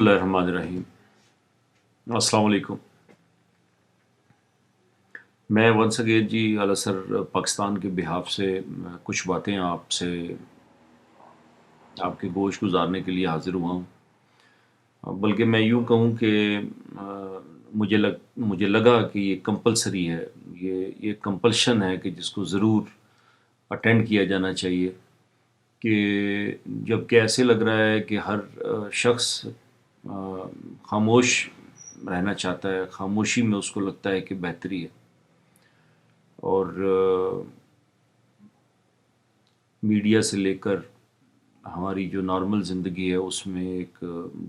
اللہ الرحمن الرحیم۔ السلام علیکم۔ میں ونس اگین جی اعلیٰ سر پاکستان کے بہاف سے کچھ باتیں آپ سے آپ کے گوش گزارنے کے لیے حاضر ہوا ہوں، بلکہ میں یوں کہوں کہ مجھے لگا کہ یہ کمپلسری ہے، یہ کمپلشن ہے کہ جس کو ضرور اٹینڈ کیا جانا چاہیے، کہ جب کہ ایسے لگ رہا ہے کہ ہر شخص خاموش رہنا چاہتا ہے، خاموشی میں اس کو لگتا ہے کہ بہتری ہے، اور میڈیا سے لے کر ہماری جو نارمل زندگی ہے اس میں ایک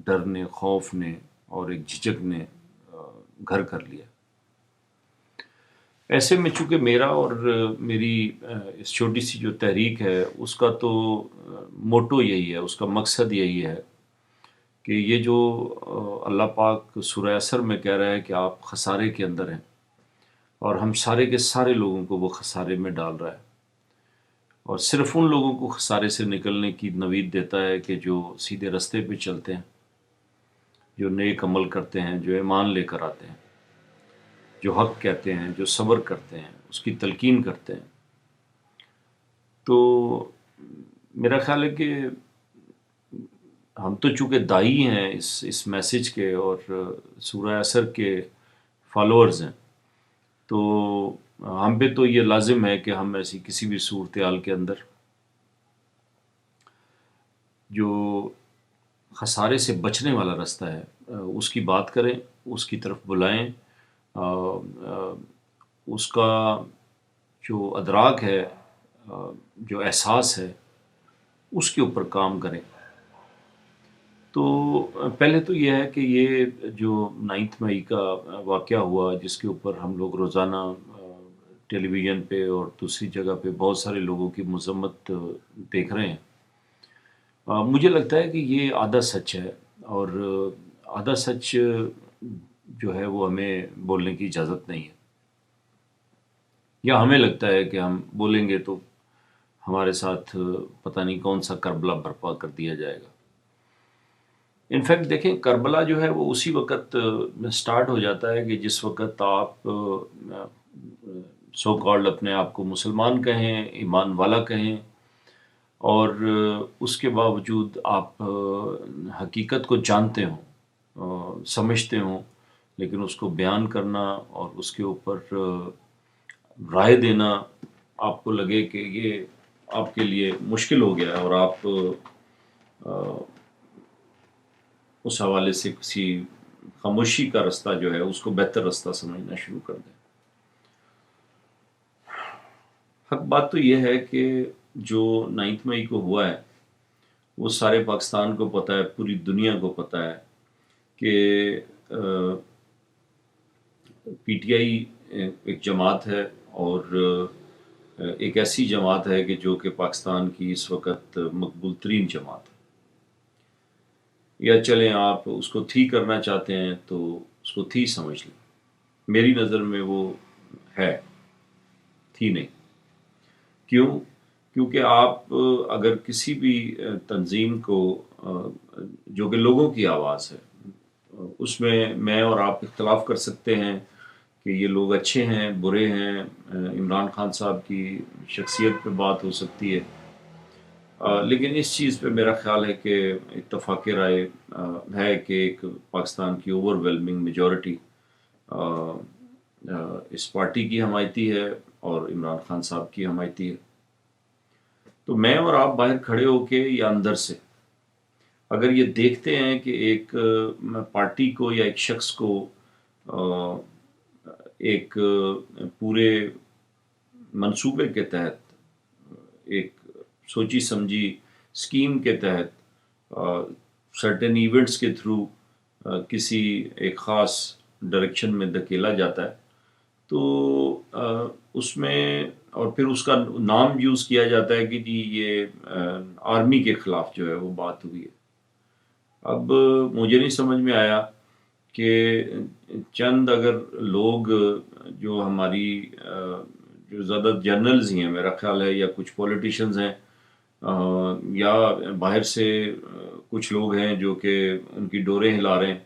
ڈر نے، خوف نے اور ایک جھجک نے گھر کر لیا۔ ایسے میں چونکہ میرا اور میری اس چھوٹی سی جو تحریک ہے اس کا تو موٹو یہی ہے، اس کا مقصد یہی ہے کہ یہ جو اللہ پاک سورہ عصر میں کہہ رہا ہے کہ آپ خسارے کے اندر ہیں، اور ہم سارے کے سارے لوگوں کو وہ خسارے میں ڈال رہا ہے، اور صرف ان لوگوں کو خسارے سے نکلنے کی نوید دیتا ہے کہ جو سیدھے رستے پہ چلتے ہیں، جو نیک عمل کرتے ہیں، جو ایمان لے کر آتے ہیں، جو حق کہتے ہیں، جو صبر کرتے ہیں، اس کی تلقین کرتے ہیں۔ تو میرا خیال ہے کہ ہم تو چونکہ داعی ہیں اس میسج کے اور سورہ عصر کے فالوورز ہیں، تو ہم پہ تو یہ لازم ہے کہ ہم ایسی کسی بھی صورتحال کے اندر جو خسارے سے بچنے والا رستہ ہے اس کی بات کریں، اس کی طرف بلائیں، اس کا جو ادراک ہے، جو احساس ہے، اس کے اوپر کام کریں۔ تو پہلے تو یہ ہے کہ یہ جو 9 مئی کا واقعہ ہوا، جس کے اوپر ہم لوگ روزانہ ٹیلی ویژن پہ اور دوسری جگہ پہ بہت سارے لوگوں کی مذمت دیکھ رہے ہیں، مجھے لگتا ہے کہ یہ آدھا سچ ہے، اور آدھا سچ جو ہے وہ ہمیں بولنے کی اجازت نہیں ہے، یا ہمیں لگتا ہے کہ ہم بولیں گے تو ہمارے ساتھ پتہ نہیں کون سا کربلا برپا کر دیا جائے گا۔ انفیکٹ دیکھیں، کربلا جو ہے وہ اسی وقت سٹارٹ ہو جاتا ہے کہ جس وقت آپ سو کالڈ اپنے آپ کو مسلمان کہیں، ایمان والا کہیں، اور اس کے باوجود آپ حقیقت کو جانتے ہوں، سمجھتے ہوں، لیکن اس کو بیان کرنا اور اس کے اوپر رائے دینا آپ کو لگے کہ یہ آپ کے لیے مشکل ہو گیا ہے، اور آپ اس حوالے سے کسی خاموشی کا رستہ جو ہے اس کو بہتر رستہ سمجھنا شروع کر دیں۔ حق بات تو یہ ہے کہ جو 9 مئی کو ہوا ہے وہ سارے پاکستان کو پتہ ہے، پوری دنیا کو پتہ ہے کہ پی ٹی آئی ایک جماعت ہے، اور ایک ایسی جماعت ہے کہ جو کہ پاکستان کی اس وقت مقبول ترین جماعت ہے، یا چلیں آپ اس کو تھی کرنا چاہتے ہیں تو اس کو تھی سمجھ لیں، میری نظر میں وہ ہے، تھی نہیں۔ کیوں؟ کیونکہ آپ اگر کسی بھی تنظیم کو جو کہ لوگوں کی آواز ہے، اس میں اور آپ اختلاف کر سکتے ہیں کہ یہ لوگ اچھے ہیں، برے ہیں، عمران خان صاحب کی شخصیت پہ بات ہو سکتی ہے، لیکن اس چیز پہ میرا خیال ہے کہ اتفاق رائے ہے کہ ایک پاکستان کی اوور ویلمنگ میجورٹی اس پارٹی کی حمایتی ہے اور عمران خان صاحب کی حمایتی ہے۔ تو میں اور آپ باہر کھڑے ہو کے یا اندر سے اگر یہ دیکھتے ہیں کہ ایک پارٹی کو یا ایک شخص کو ایک پورے منصوبے کے تحت، ایک سوچی سمجھی اسکیم کے تحت، سرٹن ایونٹس کے تھرو کسی ایک خاص ڈائریکشن میں دھکیلا جاتا ہے، تو اس میں اور پھر اس کا نام یوز کیا جاتا ہے کہ جی یہ آرمی کے خلاف جو ہے وہ بات ہوئی ہے۔ اب مجھے نہیں سمجھ میں آیا کہ چند اگر لوگ جو ہماری جو زیادہ جرنلز ہی ہیں میرا خیال ہے، یا کچھ پولیٹیشنز ہیں یا باہر سے کچھ لوگ ہیں جو کہ ان کی ڈوریں ہلا رہے ہیں،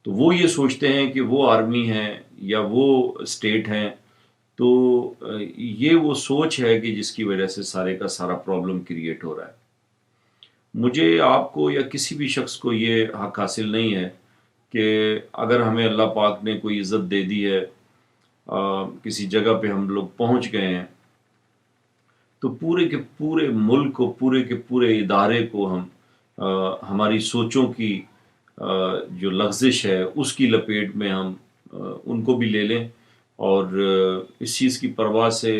تو وہ یہ سوچتے ہیں کہ وہ آرمی ہے یا وہ اسٹیٹ ہیں، تو یہ وہ سوچ ہے کہ جس کی وجہ سے سارے کا سارا پرابلم کریٹ ہو رہا ہے۔ مجھے آپ کو یا کسی بھی شخص کو یہ حق حاصل نہیں ہے کہ اگر ہمیں اللہ پاک نے کوئی عزت دے دی ہے، کسی جگہ پہ ہم لوگ پہنچ گئے ہیں، تو پورے کے پورے ملک کو، پورے کے پورے ادارے کو ہم ہماری سوچوں کی جو لغزش ہے اس کی لپیٹ میں ہم ان کو بھی لے لیں، اور اس چیز کی پرواہ سے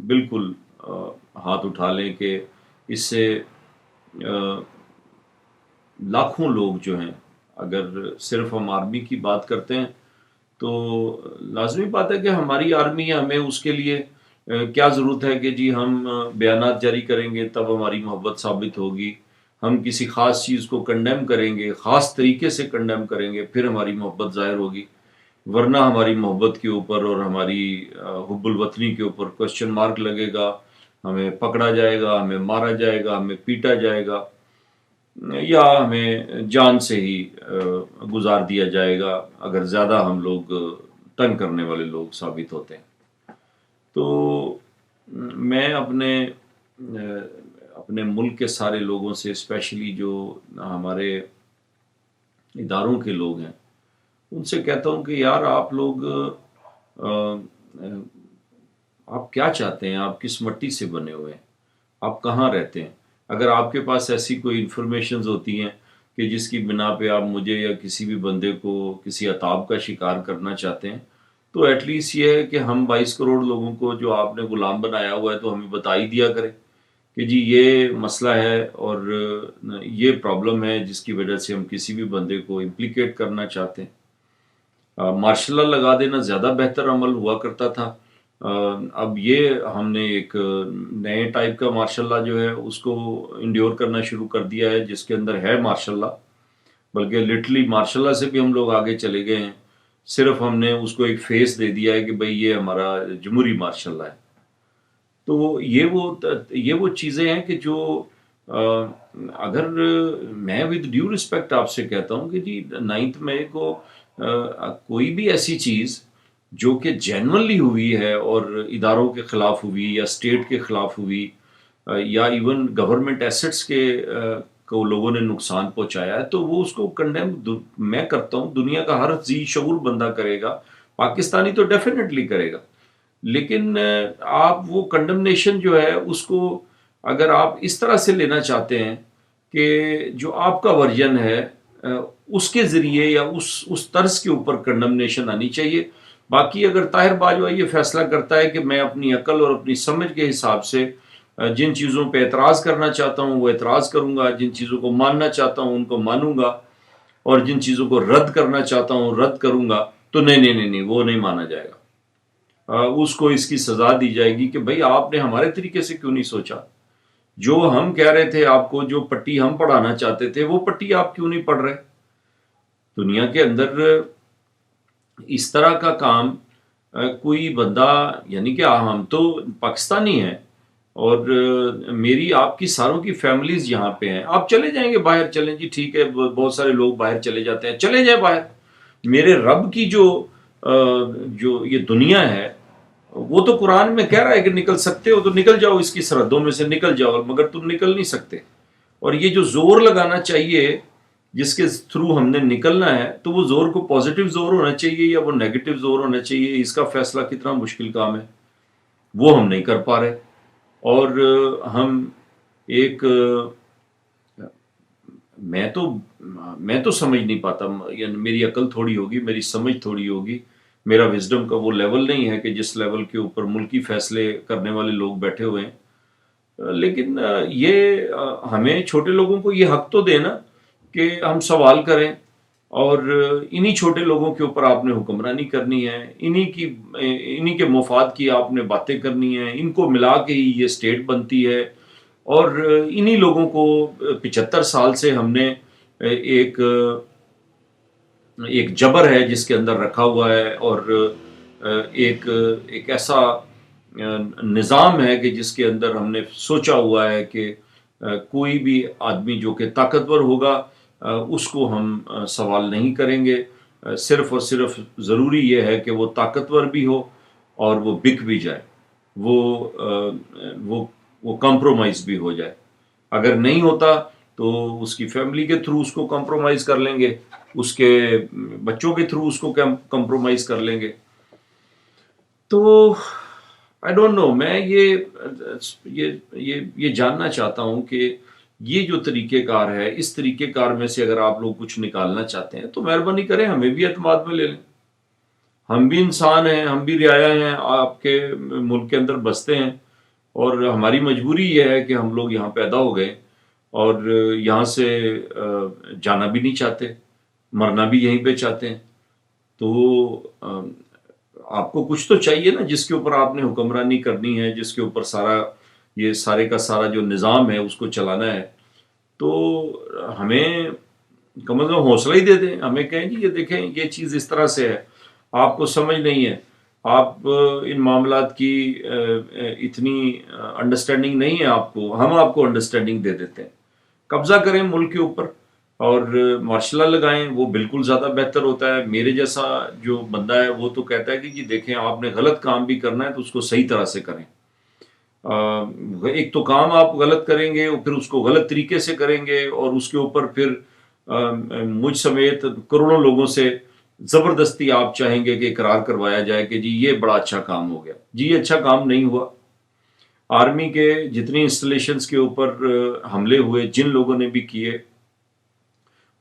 بالکل ہاتھ اٹھا لیں کہ اس سے لاکھوں لوگ جو ہیں، اگر صرف ہم آرمی کی بات کرتے ہیں تو لازمی بات ہے کہ ہماری آرمی ہے، ہمیں اس کے لیے کیا ضرورت ہے کہ جی ہم بیانات جاری کریں گے تب ہماری محبت ثابت ہوگی، ہم کسی خاص چیز کو کنڈیم کریں گے، خاص طریقے سے کنڈیم کریں گے، پھر ہماری محبت ظاہر ہوگی، ورنہ ہماری محبت کے اوپر اور ہماری حب الوطنی کے اوپر کوشچن مارک لگے گا، ہمیں پکڑا جائے گا، ہمیں مارا جائے گا، ہمیں پیٹا جائے گا، یا ہمیں جان سے ہی گزار دیا جائے گا اگر زیادہ ہم لوگ تنگ کرنے والے لوگ ثابت ہوتے ہیں۔ تو میں اپنے ملک کے سارے لوگوں سے، اسپیشلی جو ہمارے اداروں کے لوگ ہیں، ان سے کہتا ہوں کہ یار آپ لوگ آپ کیا چاہتے ہیں؟ آپ کس مٹی سے بنے ہوئے ہیں؟ آپ کہاں رہتے ہیں؟ اگر آپ کے پاس ایسی کوئی انفارمیشنز ہوتی ہیں کہ جس کی بنا پہ آپ مجھے یا کسی بھی بندے کو کسی عطاب کا شکار کرنا چاہتے ہیں، تو ایٹ لیسٹ یہ ہے کہ ہم 22 کروڑ لوگوں کو جو آپ نے غلام بنایا ہوا ہے تو ہمیں بتا ہی دیا کرے کہ جی یہ مسئلہ ہے اور یہ پرابلم ہے جس کی وجہ سے ہم کسی بھی بندے کو امپلیکیٹ کرنا چاہتے ہیں۔ مارشل لا لگا دینا زیادہ بہتر عمل ہوا کرتا تھا۔ اب یہ ہم نے ایک نئے ٹائپ کا مارشل لا جو ہے اس کو انڈیور کرنا شروع کر دیا ہے، جس کے اندر ہے مارشل لا، بلکہ لٹرلی مارشل لا سے بھی ہم لوگ آگے چلے گئے ہیں، صرف ہم نے اس کو ایک فیس دے دیا ہے کہ بھئی یہ ہمارا جمہوری مارشل لا ہے۔ تو یہ وہ چیزیں ہیں کہ جو اگر میں ود ڈیو رسپیکٹ آپ سے کہتا ہوں کہ جی 9 مئی کو کوئی بھی ایسی چیز جو کہ جینونلی ہوئی ہے اور اداروں کے خلاف ہوئی یا اسٹیٹ کے خلاف ہوئی یا ایون گورنمنٹ ایسٹس کے کو لوگوں نے نقصان پہنچایا ہے، تو وہ اس کو کنڈیم میں کرتا ہوں، دنیا کا ہر ذی شعور بندہ کرے گا، پاکستانی تو ڈیفینیٹلی کرے گا، لیکن آپ وہ کنڈمنیشن جو ہے اس کو اگر آپ اس طرح سے لینا چاہتے ہیں کہ جو آپ کا ورژن ہے اس کے ذریعے یا اس طرز کے اوپر کنڈمنیشن آنی چاہیے۔ باقی اگر طاہر باجوہ یہ فیصلہ کرتا ہے کہ میں اپنی عقل اور اپنی سمجھ کے حساب سے جن چیزوں پہ اعتراض کرنا چاہتا ہوں وہ اعتراض کروں گا، جن چیزوں کو ماننا چاہتا ہوں ان کو مانوں گا، اور جن چیزوں کو رد کرنا چاہتا ہوں رد کروں گا، تو نہیں وہ نہیں مانا جائے گا۔ اس کو اس کی سزا دی جائے گی کہ بھئی آپ نے ہمارے طریقے سے کیوں نہیں سوچا، جو ہم کہہ رہے تھے آپ کو، جو پٹی ہم پڑھانا چاہتے تھے وہ پٹی آپ کیوں نہیں پڑھ رہے۔ دنیا کے اندر اس طرح کا کام کوئی بندہ، یعنی کہ ہم تو پاکستانی ہیں اور میری آپ کی ساروں کی فیملیز یہاں پہ ہیں، آپ چلے جائیں گے باہر، چلیں جی ٹھیک ہے، بہت سارے لوگ باہر چلے جاتے ہیں، چلے جائیں باہر۔ میرے رب کی جو یہ دنیا ہے وہ تو قرآن میں کہہ رہا ہے کہ نکل سکتے ہو تو نکل جاؤ، اس کی سرحدوں میں سے نکل جاؤ، مگر تم نکل نہیں سکتے۔ اور یہ جو زور لگانا چاہیے جس کے تھرو ہم نے نکلنا ہے، تو وہ زور کو پازیٹیو زور ہونا چاہیے یا وہ نیگیٹو زور ہونا چاہیے، اس کا فیصلہ کتنا مشکل کام ہے، وہ ہم نہیں کر پا رہے۔ اور ہم ایک میں تو سمجھ نہیں پاتا، یعنی میری عقل تھوڑی ہوگی، میری سمجھ تھوڑی ہوگی، میرا وزڈم کا وہ لیول نہیں ہے کہ جس لیول کے اوپر ملکی فیصلے کرنے والے لوگ بیٹھے ہوئے ہیں، لیکن یہ ہمیں چھوٹے لوگوں کو یہ حق تو دینا کہ ہم سوال کریں، اور انہی چھوٹے لوگوں کے اوپر آپ نے حکمرانی کرنی ہے، انہی کے مفاد کی آپ نے باتیں کرنی ہیں، ان کو ملا کے ہی یہ اسٹیٹ بنتی ہے، اور انہی لوگوں کو 75 سال سے ہم نے ایک جبر ہے جس کے اندر رکھا ہوا ہے، اور ایک ایسا نظام ہے کہ جس کے اندر ہم نے سوچا ہوا ہے کہ کوئی بھی آدمی جو کہ طاقتور ہوگا اس کو ہم سوال نہیں کریں گے. صرف اور صرف ضروری یہ ہے کہ وہ طاقتور بھی ہو اور وہ بک بھی جائے، وہ وہ کمپرومائز بھی ہو جائے. اگر نہیں ہوتا تو اس کی فیملی کے تھرو اس کو کمپرومائز کر لیں گے، اس کے بچوں کے تھرو اس کو کمپرومائز کر لیں گے. تو آئی ڈونٹ نو، میں یہ جاننا چاہتا ہوں کہ یہ جو طریقہ کار ہے، اس طریقہ کار میں سے اگر آپ لوگ کچھ نکالنا چاہتے ہیں تو مہربانی کریں، ہمیں بھی اعتماد میں لے لیں. ہم بھی انسان ہیں، ہم بھی رعایا ہیں، آپ کے ملک کے اندر بستے ہیں، اور ہماری مجبوری یہ ہے کہ ہم لوگ یہاں پیدا ہو گئے اور یہاں سے جانا بھی نہیں چاہتے، مرنا بھی یہیں پہ چاہتے ہیں. تو آپ کو کچھ تو چاہیے نا جس کے اوپر آپ نے حکمرانی کرنی ہے، جس کے اوپر یہ سارے کا سارا جو نظام ہے اس کو چلانا ہے. تو ہمیں کم از کم حوصلہ ہی دے دیں، ہمیں کہیں جی یہ دیکھیں یہ چیز اس طرح سے ہے، آپ کو سمجھ نہیں ہے، آپ ان معاملات کی اتنی انڈرسٹینڈنگ نہیں ہے آپ کو، ہم آپ کو انڈرسٹینڈنگ دے دیتے ہیں. قبضہ کریں ملک کے اوپر اور مارشل لا لگائیں، وہ بالکل زیادہ بہتر ہوتا ہے. میرے جیسا جو بندہ ہے وہ تو کہتا ہے کہ جی دیکھیں آپ نے غلط کام بھی کرنا ہے تو اس کو صحیح طرح سے کریں. ایک تو کام آپ غلط کریں گے اور پھر اس کو غلط طریقے سے کریں گے، اور اس کے اوپر پھر مجھ سمیت کروڑوں لوگوں سے زبردستی آپ چاہیں گے کہ اقرار کروایا جائے کہ جی یہ بڑا اچھا کام ہو گیا. جی یہ اچھا کام نہیں ہوا. آرمی کے جتنی انسٹالیشنز کے اوپر حملے ہوئے، جن لوگوں نے بھی کیے،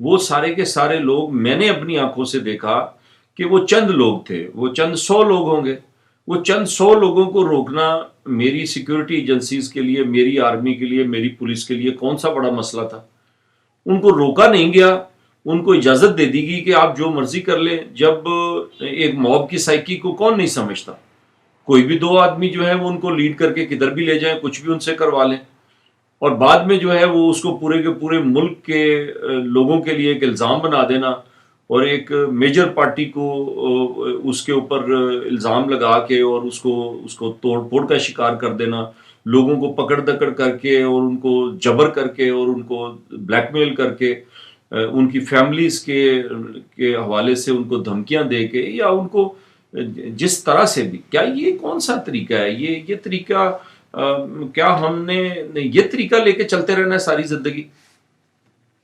وہ سارے کے سارے لوگ میں نے اپنی آنکھوں سے دیکھا کہ وہ چند لوگ تھے، وہ چند 100 لوگ ہوں گے. وہ چند 100 لوگوں کو روکنا میری سیکیورٹی ایجنسیز کے لیے، میری آرمی کے لیے، میری پولیس کے لیے کون سا بڑا مسئلہ تھا. ان کو روکا نہیں گیا، ان کو اجازت دے دی گئی کہ آپ جو مرضی کر لیں. جب ایک موب کی سائیکی کو کون نہیں سمجھتا، کوئی بھی 2 آدمی جو ہے وہ ان کو لیڈ کر کے کدھر بھی لے جائیں، کچھ بھی ان سے کروا لیں، اور بعد میں جو ہے وہ اس کو پورے کے پورے ملک کے لوگوں کے لیے ایک الزام بنا دینا، اور ایک میجر پارٹی کو اس کے اوپر الزام لگا کے اور اس کو توڑ پھوڑ کا شکار کر دینا، لوگوں کو پکڑ دکڑ کر کے اور ان کو جبر کر کے اور ان کو بلیک میل کر کے، ان کی فیملیز کے حوالے سے ان کو دھمکیاں دے کے، یا ان کو جس طرح سے بھی. کیا یہ کون سا طریقہ ہے؟ یہ طریقہ کیا ہم نے یہ طریقہ لے کے چلتے رہنا ہے ساری زندگی؟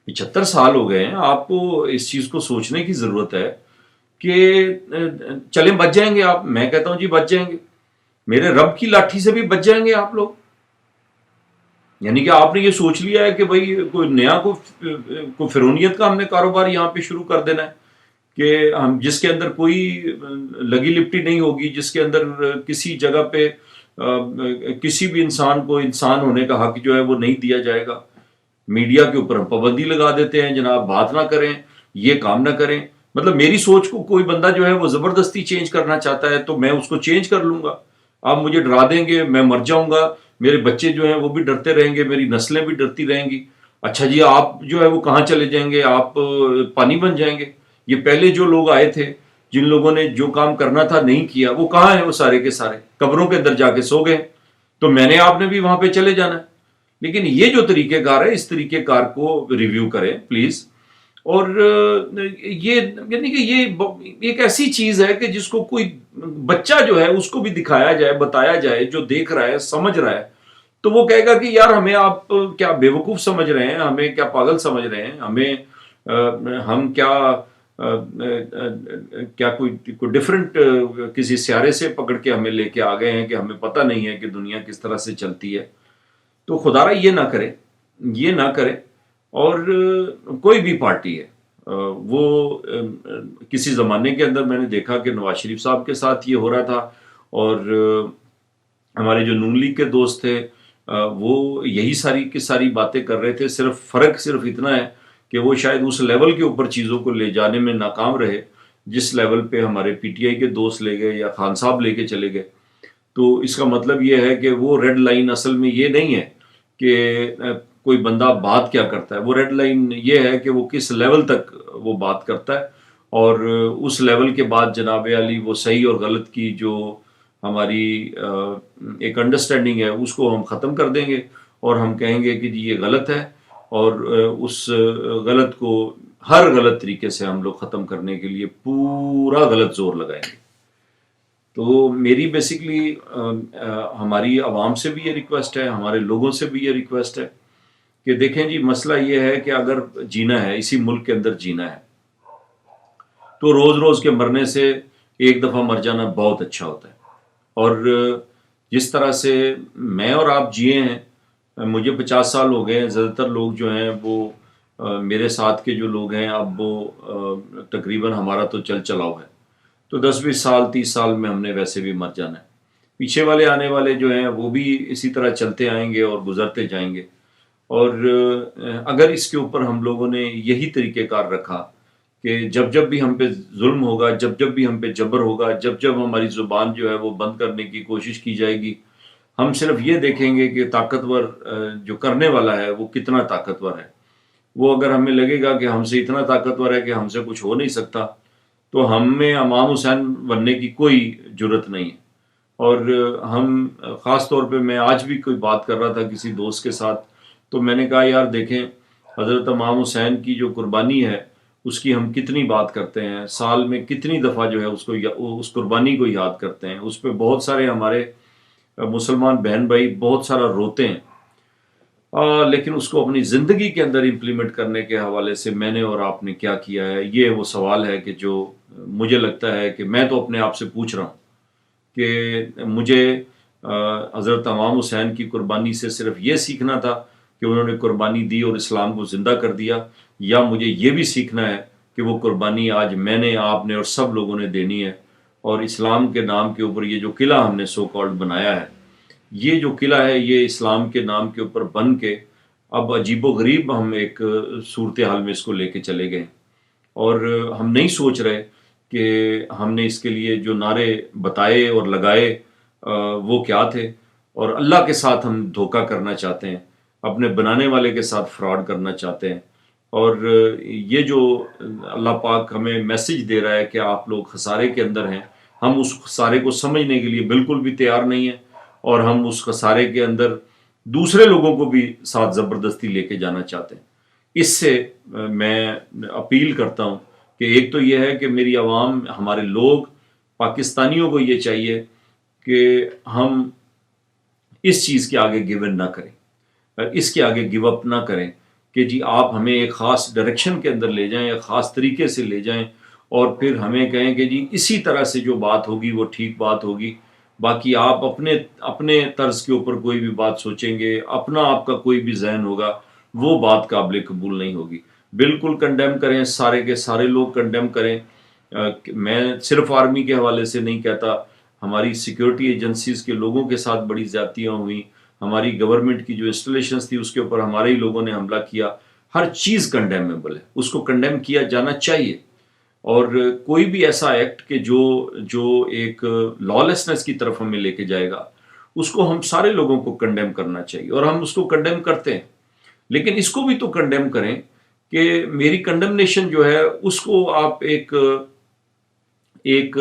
75 سال ہو گئے ہیں. آپ کو اس چیز کو سوچنے کی ضرورت ہے کہ چلیں بچ جائیں گے آپ. میں کہتا ہوں جی بچ جائیں گے، میرے رب کی لاٹھی سے بھی بچ جائیں گے آپ لوگ. یعنی کہ آپ نے یہ سوچ لیا ہے کہ بھائی کوئی نیا کوئی فرعونیت کا ہم نے کاروبار یہاں پہ شروع کر دینا ہے، کہ ہم جس کے اندر کوئی لگی لپٹی نہیں ہوگی، جس کے اندر کسی جگہ پہ کسی بھی انسان کو انسان ہونے کا حق جو ہے وہ نہیں دیا جائے گا. میڈیا کے اوپر ہم پابندی لگا دیتے ہیں، جناب بات نہ کریں، یہ کام نہ کریں. مطلب میری سوچ کو کوئی بندہ جو ہے وہ زبردستی چینج کرنا چاہتا ہے تو میں اس کو چینج کر لوں گا. آپ مجھے ڈرا دیں گے، میں مر جاؤں گا، میرے بچے جو ہیں وہ بھی ڈرتے رہیں گے، میری نسلیں بھی ڈرتی رہیں گی. اچھا جی آپ جو ہے وہ کہاں چلے جائیں گے؟ آپ پانی بن جائیں گے. یہ پہلے جو لوگ آئے تھے، جن لوگوں نے جو کام کرنا تھا نہیں کیا، وہ کہاں ہیں؟ وہ سارے کے سارے قبروں کے اندر جا کے سو گئے. تو میں نے آپ نے بھی وہاں پہ چلے جانا ہے. لیکن یہ جو طریقہ کار ہے، اس طریقہ کار کو ریویو کریں پلیز. اور یہ یعنی کہ یہ ایک ایسی چیز ہے کہ جس کو کوئی بچہ جو ہے اس کو بھی دکھایا جائے، بتایا جائے، جو دیکھ رہا ہے سمجھ رہا ہے تو وہ کہے گا کہ یار ہمیں آپ کیا بیوقوف سمجھ رہے ہیں، ہمیں کیا پاگل سمجھ رہے ہیں، ہم کیا کوئی ڈفرنٹ کسی سیارے سے پکڑ کے ہمیں لے کے آ گئے ہیں کہ ہمیں پتہ نہیں ہے کہ دنیا کس طرح سے چلتی ہے. تو خدا را یہ نہ کرے، یہ نہ کرے. اور کوئی بھی پارٹی ہے، وہ کسی زمانے کے اندر میں نے دیکھا کہ نواز شریف صاحب کے ساتھ یہ ہو رہا تھا، اور ہمارے جو نون لیگ کے دوست تھے وہ یہی ساری کی ساری باتیں کر رہے تھے. فرق صرف اتنا ہے کہ وہ شاید اس لیول کے اوپر چیزوں کو لے جانے میں ناکام رہے جس لیول پہ ہمارے پی ٹی آئی کے دوست لے گئے یا خان صاحب لے کے چلے گئے. تو اس کا مطلب یہ ہے کہ وہ ریڈ لائن اصل میں یہ نہیں ہے کہ کوئی بندہ بات کیا کرتا ہے. وہ ریڈ لائن یہ ہے کہ وہ کس لیول تک وہ بات کرتا ہے، اور اس لیول کے بعد جناب علی وہ صحیح اور غلط کی جو ہماری ایک انڈرسٹینڈنگ ہے اس کو ہم ختم کر دیں گے، اور ہم کہیں گے کہ جی یہ غلط ہے، اور اس غلط کو ہر غلط طریقے سے ہم لوگ ختم کرنے کے لیے پورا غلط زور لگائیں گے۔ تو میری بیسکلی ہماری عوام سے بھی یہ ریکویسٹ ہے، ہمارے لوگوں سے بھی یہ ریکویسٹ ہے کہ دیکھیں جی، مسئلہ یہ ہے کہ اگر جینا ہے، اسی ملک کے اندر جینا ہے، تو روز روز کے مرنے سے ایک دفعہ مر جانا بہت اچھا ہوتا ہے۔ اور جس طرح سے میں اور آپ جیے ہیں، مجھے 50 سال ہو گئے ہیں، زیادہ تر لوگ جو ہیں وہ میرے ساتھ کے جو لوگ ہیں، اب وہ تقریباً ہمارا تو چل چلاؤ ہے، تو 10-20 سال 30 سال میں ہم نے ویسے بھی مر جانا ہے۔ پیچھے والے آنے والے جو ہیں وہ بھی اسی طرح چلتے آئیں گے اور گزرتے جائیں گے۔ اور اگر اس کے اوپر ہم لوگوں نے یہی طریقہ کار رکھا کہ جب جب بھی ہم پہ ظلم ہوگا، جب جب بھی ہم پہ جبر ہوگا، جب جب ہماری زبان جو ہے وہ بند کرنے کی کوشش کی جائے گی، ہم صرف یہ دیکھیں گے کہ طاقتور جو کرنے والا ہے وہ کتنا طاقتور ہے۔ وہ اگر ہمیں لگے گا کہ ہم سے اتنا طاقتور ہے کہ ہم سے کچھ ہو نہیں سکتا، تو ہم میں امام حسین بننے کی کوئی جرت نہیں ہے۔ اور ہم خاص طور پہ، میں آج بھی کوئی بات کر رہا تھا کسی دوست کے ساتھ، تو میں نے کہا یار دیکھیں، حضرت امام حسین کی جو قربانی ہے اس کی ہم کتنی بات کرتے ہیں، سال میں کتنی دفعہ جو ہے اس قربانی کو یاد کرتے ہیں، اس پہ بہت سارے ہمارے مسلمان بہن بھائی بہت سارا روتے ہیں، لیکن اس کو اپنی زندگی کے اندر امپلیمنٹ کرنے کے حوالے سے میں نے اور آپ نے کیا کیا ہے، یہ وہ سوال ہے کہ جو مجھے لگتا ہے کہ میں تو اپنے آپ سے پوچھ رہا ہوں کہ مجھے حضرت امام حسین کی قربانی سے صرف یہ سیکھنا تھا کہ انہوں نے قربانی دی اور اسلام کو زندہ کر دیا، یا مجھے یہ بھی سیکھنا ہے کہ وہ قربانی آج میں نے، آپ نے اور سب لوگوں نے دینی ہے، اور اسلام کے نام کے اوپر یہ جو قلعہ ہم نے سو کالڈ بنایا ہے، یہ جو قلعہ ہے یہ اسلام کے نام کے اوپر بن کے اب عجیب و غریب ہم ایک صورتحال میں اس کو لے کے چلے گئے، اور ہم نہیں سوچ رہے کہ ہم نے اس کے لیے جو نعرے بتائے اور لگائے وہ کیا تھے، اور اللہ کے ساتھ ہم دھوکہ کرنا چاہتے ہیں، اپنے بنانے والے کے ساتھ فراڈ کرنا چاہتے ہیں۔ اور یہ جو اللہ پاک ہمیں میسج دے رہا ہے کہ آپ لوگ خسارے کے اندر ہیں، ہم اس خسارے کو سمجھنے کے لیے بالکل بھی تیار نہیں ہیں، اور ہم اس خسارے کے اندر دوسرے لوگوں کو بھی ساتھ زبردستی لے کے جانا چاہتے ہیں۔ اس سے میں اپیل کرتا ہوں کہ ایک تو یہ ہے کہ میری عوام، ہمارے لوگ، پاکستانیوں کو یہ چاہیے کہ ہم اس چیز کے آگے گیو ان نہ کریں، اس کے آگے گیو اپ نہ کریں کہ جی آپ ہمیں ایک خاص ڈائریکشن کے اندر لے جائیں، ایک خاص طریقے سے لے جائیں، اور پھر ہمیں کہیں کہ جی اسی طرح سے جو بات ہوگی وہ ٹھیک بات ہوگی، باقی آپ اپنے طرز کے اوپر کوئی بھی بات سوچیں گے، اپنا آپ کا کوئی بھی ذہن ہوگا، وہ بات قابل قبول نہیں ہوگی۔ بالکل کنڈیم کریں، سارے کے سارے لوگ کنڈیم کریں۔ میں صرف آرمی کے حوالے سے نہیں کہتا، ہماری سیکیورٹی ایجنسیز کے لوگوں کے ساتھ بڑی زیادتیاں ہوئیں، ہماری گورنمنٹ کی جو انسٹالیشنز تھی اس کے اوپر ہمارے ہی لوگوں نے حملہ کیا، ہر چیز کنڈیمیبل ہے، اس کو کنڈیم کیا جانا چاہیے۔ اور کوئی بھی ایسا ایکٹ کہ جو ایک لا لیسنس کی طرف ہمیں لے کے جائے گا، اس کو ہم سارے لوگوں کو کنڈیم کرنا چاہیے، اور ہم اس کو کنڈیم کرتے ہیں، لیکن اس کو بھی تو کنڈیم کریں کہ میری کنڈمنیشن جو ہے اس کو آپ ایک ایک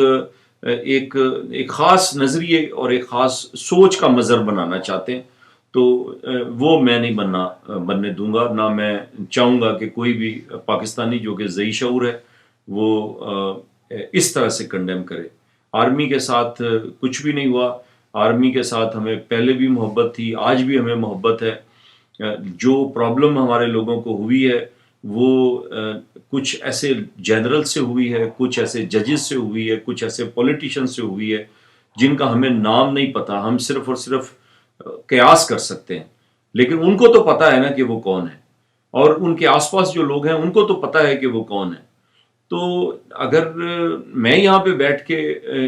ایک ایک خاص نظریے اور ایک خاص سوچ کا مظہر بنانا چاہتے ہیں، تو وہ میں نہیں بننے دوں گا، نہ میں چاہوں گا کہ کوئی بھی پاکستانی جو کہ ذی شعور ہے وہ اس طرح سے کنڈیم کرے۔ آرمی کے ساتھ کچھ بھی نہیں ہوا، آرمی کے ساتھ ہمیں پہلے بھی محبت تھی، آج بھی ہمیں محبت ہے۔ جو پرابلم ہمارے لوگوں کو ہوئی ہے وہ کچھ ایسے جنرل سے ہوئی ہے، کچھ ایسے ججز سے ہوئی ہے، کچھ ایسے پولیٹیشین سے ہوئی ہے جن کا ہمیں نام نہیں پتا، ہم صرف اور صرف قیاس کر سکتے ہیں، لیکن ان کو تو پتا ہے نا کہ وہ کون ہے، اور ان کے آس پاس جو لوگ ہیں ان کو تو پتا ہے کہ وہ کون ہے۔ تو اگر میں یہاں پہ بیٹھ کے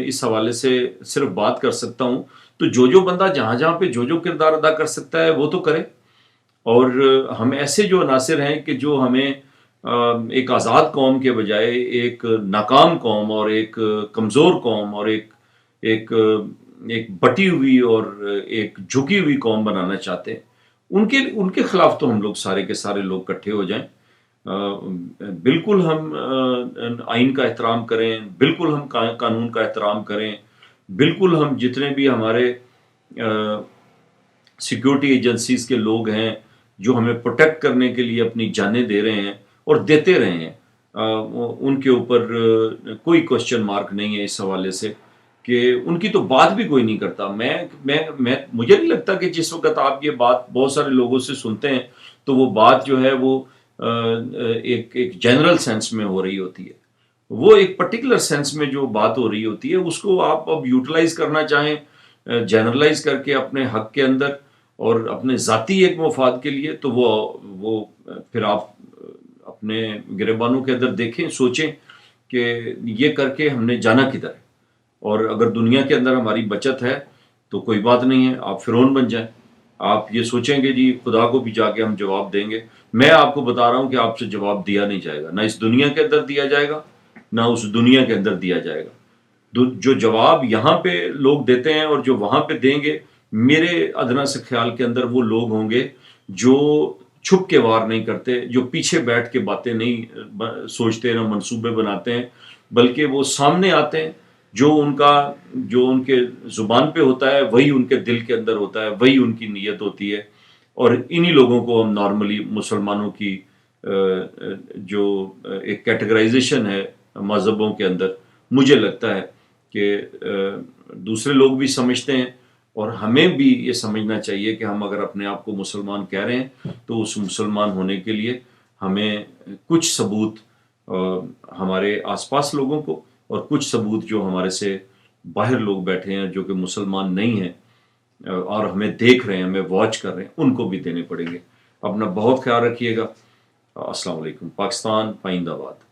اس حوالے سے صرف بات کر سکتا ہوں، تو جو بندہ جہاں پہ جو کردار ادا کر سکتا ہے وہ تو کرے۔ اور ہم ایسے جو عناصر ہیں کہ جو ہمیں ایک آزاد قوم کے بجائے ایک ناکام قوم اور ایک کمزور قوم اور ایک بٹی ہوئی اور ایک جھکی ہوئی قوم بنانا چاہتے ہیں، ان کے خلاف تو ہم لوگ سارے کے سارے لوگ اکٹھے ہو جائیں۔ بالکل ہم آئین کا احترام کریں، بالکل ہم قانون کا احترام کریں، بالکل ہم جتنے بھی ہمارے سیکیورٹی ایجنسیز کے لوگ ہیں جو ہمیں پروٹیکٹ کرنے کے لیے اپنی جانیں دے رہے ہیں اور دیتے رہے ہیں، ان کے اوپر کوئی کوشچن مارک نہیں ہے اس حوالے سے کہ ان کی تو بات بھی کوئی نہیں کرتا۔ مجھے نہیں لگتا کہ جس وقت آپ یہ بات بہت سارے لوگوں سے سنتے ہیں تو وہ بات جو ہے وہ ایک جنرل سینس میں ہو رہی ہوتی ہے۔ وہ ایک پرٹیکولر سینس میں جو بات ہو رہی ہوتی ہے اس کو آپ اب یوٹیلائز کرنا چاہیں جنرلائز کر کے اپنے حق کے اندر اور اپنے ذاتی ایک مفاد کے لیے، تو وہ پھر آپ اپنے گریبانوں کے اندر دیکھیں، سوچیں کہ یہ کر کے ہم نے جانا کدھر ہے۔ اور اگر دنیا کے اندر ہماری بچت ہے تو کوئی بات نہیں ہے، آپ فرعون بن جائیں، آپ یہ سوچیں گے جی خدا کو بھی جا کے ہم جواب دیں گے۔ میں آپ کو بتا رہا ہوں کہ آپ سے جواب دیا نہیں جائے گا، نہ اس دنیا کے اندر دیا جائے گا نہ اس دنیا کے اندر دیا جائے گا۔ جو جواب یہاں پہ لوگ دیتے ہیں اور جو وہاں پہ دیں گے، میرے ادنا سے خیال کے اندر وہ لوگ ہوں گے جو چھپ کے وار نہیں کرتے، جو پیچھے بیٹھ کے باتیں نہیں سوچتے نہ منصوبے بناتے ہیں، بلکہ وہ سامنے آتے ہیں۔ جو ان کے زبان پہ ہوتا ہے وہی ان کے دل کے اندر ہوتا ہے، وہی ان کی نیت ہوتی ہے۔ اور انہی لوگوں کو ہم نارملی مسلمانوں کی جو ایک کیٹیگرائزیشن ہے مذہبوں کے اندر، مجھے لگتا ہے کہ دوسرے لوگ بھی سمجھتے ہیں، اور ہمیں بھی یہ سمجھنا چاہیے کہ ہم اگر اپنے آپ کو مسلمان کہہ رہے ہیں تو اس مسلمان ہونے کے لیے ہمیں کچھ ثبوت ہمارے آس پاس لوگوں کو، اور کچھ ثبوت جو ہمارے سے باہر لوگ بیٹھے ہیں جو کہ مسلمان نہیں ہیں اور ہمیں دیکھ رہے ہیں، ہمیں واچ کر رہے ہیں، ان کو بھی دینے پڑیں گے۔ اپنا بہت خیال رکھیے گا۔ السلام علیکم۔ پاکستان پائندہ باد۔